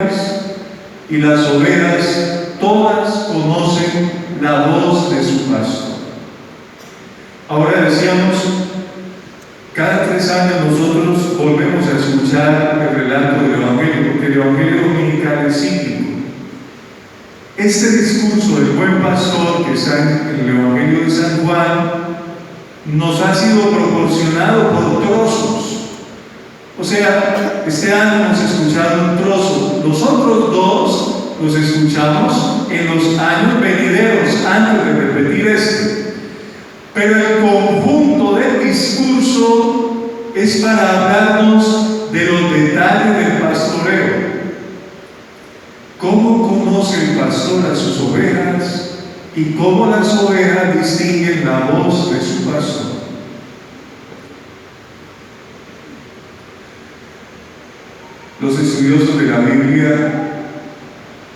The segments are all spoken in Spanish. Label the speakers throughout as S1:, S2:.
S1: y las ovejas todas conocen la voz de su pastor. Ahora decíamos, cada 3 años nosotros volvemos a escuchar el relato del Evangelio, porque el Evangelio dominical es cíclico. Este discurso del buen pastor que está en el Evangelio de San Juan nos ha sido proporcionado por trozos. O sea, este año hemos escuchado un trozo, los otros 2 los escuchamos en los años venideros, antes de repetir este. Pero el conjunto del discurso es para hablarnos de los detalles del pastoreo. ¿Cómo conoce el pastor a sus ovejas y cómo las ovejas distinguen la voz de su pastor? Los estudiosos de la Biblia,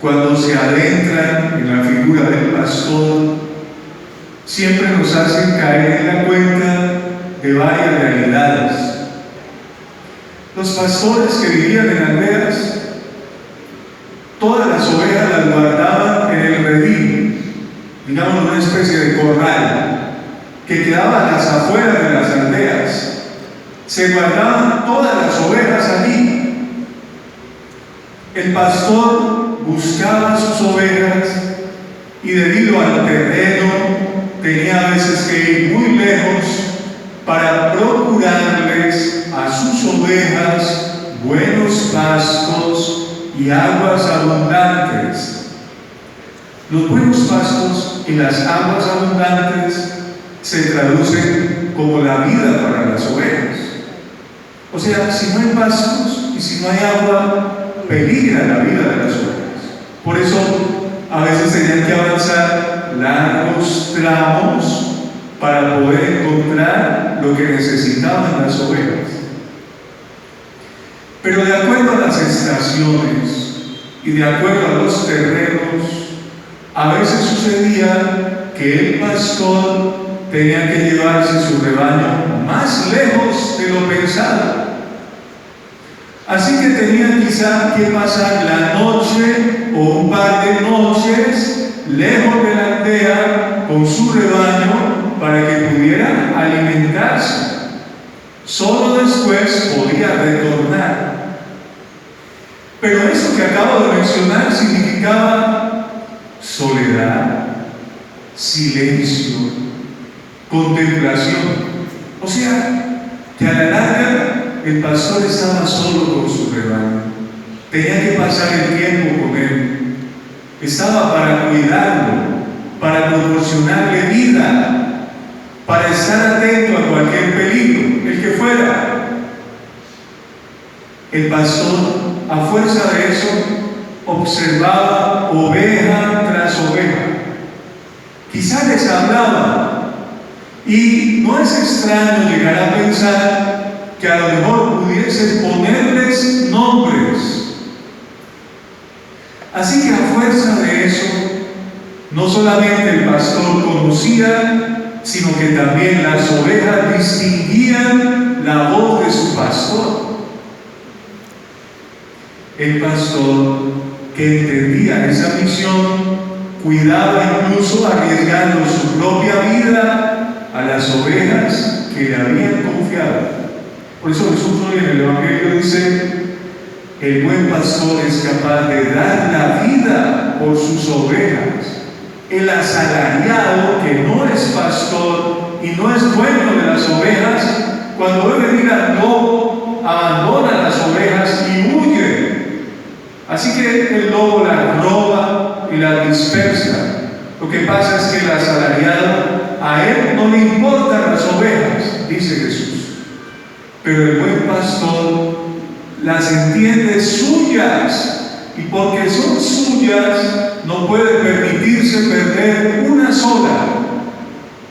S1: cuando se adentran en la figura del pastor, siempre nos hacen caer en la cuenta de varias realidades. Los pastores que vivían en aldeas, todas las ovejas las guardaban en el redil, digamos una especie de corral, que quedaba a las afueras de las aldeas. Se guardaban todas las ovejas allí. El pastor buscaba sus ovejas y debido al terreno tenía a veces que ir muy lejos para procurarles a sus ovejas buenos pastos y aguas abundantes. Los buenos pastos y las aguas abundantes se traducen como la vida para las ovejas. O sea, si no hay pastos y si no hay agua, peligra la vida de las ovejas. Por eso a veces tenían que avanzar largos tramos para poder encontrar lo que necesitaban las ovejas. Pero de acuerdo a las estaciones y de acuerdo a los terrenos, a veces sucedía que el pastor tenía que llevarse su rebaño más lejos de lo pensado. Así que tenía quizá que pasar la noche o un par de noches lejos de la aldea con su rebaño para que pudiera alimentarse. Solo después podía retornar. Pero eso que acabo de mencionar significaba soledad, silencio, contemplación. O sea, que a la larga el pastor estaba solo con su rebaño. Tenía que pasar el tiempo con él. Estaba para cuidarlo, para proporcionarle vida, para estar atento a cualquier peligro, el que fuera. El pastor, a fuerza de eso, observaba oveja tras oveja. Quizá les hablaba. Y no es extraño llegar a pensar que a lo mejor pudiesen ponerles nombres. Así que a fuerza de eso, no solamente el pastor conocía, sino que también las ovejas distinguían la voz de su pastor. El pastor que entendía esa misión, cuidaba incluso arriesgando su propia vida a las ovejas que le habían confiado. Por eso Jesús hoy en el Evangelio dice: el buen pastor es capaz de dar la vida por sus ovejas. El asalariado, que no es pastor y no es dueño de las ovejas, cuando ve venir al lobo, abandona las ovejas y huye. Así que el lobo las roba y las dispersa. Lo que pasa es que el asalariado, a él no le importan las ovejas, dice Jesús. Pero el buen pastor las entiende suyas, y porque son suyas no puede permitirse perder una sola.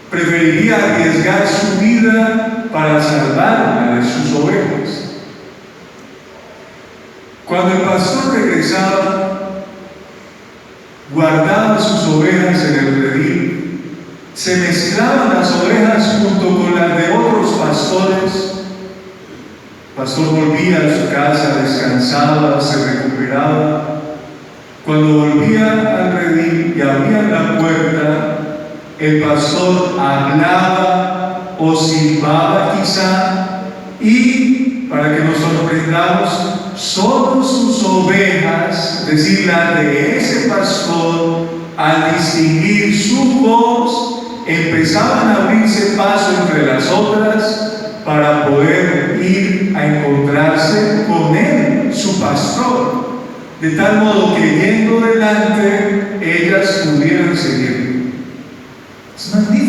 S1: Preferiría arriesgar su vida para salvar la de sus ovejas. Cuando el pastor regresaba, guardaba sus ovejas en el redil. Se mezclaban las ovejas junto con las de otros pastores. El pastor volvía a su casa, descansaba, se recuperaba esperaba. Cuando volvía al redil y abría la puerta, el pastor hablaba o silbaba quizá, y para que nos sorprendamos, solo sus ovejas, es decir, las de ese pastor, al distinguir su voz, empezaban a abrirse paso entre las otras para poder ir a encontrarse con él, su pastor, de tal modo que yendo delante ellas pudieran seguir. Es magnífico.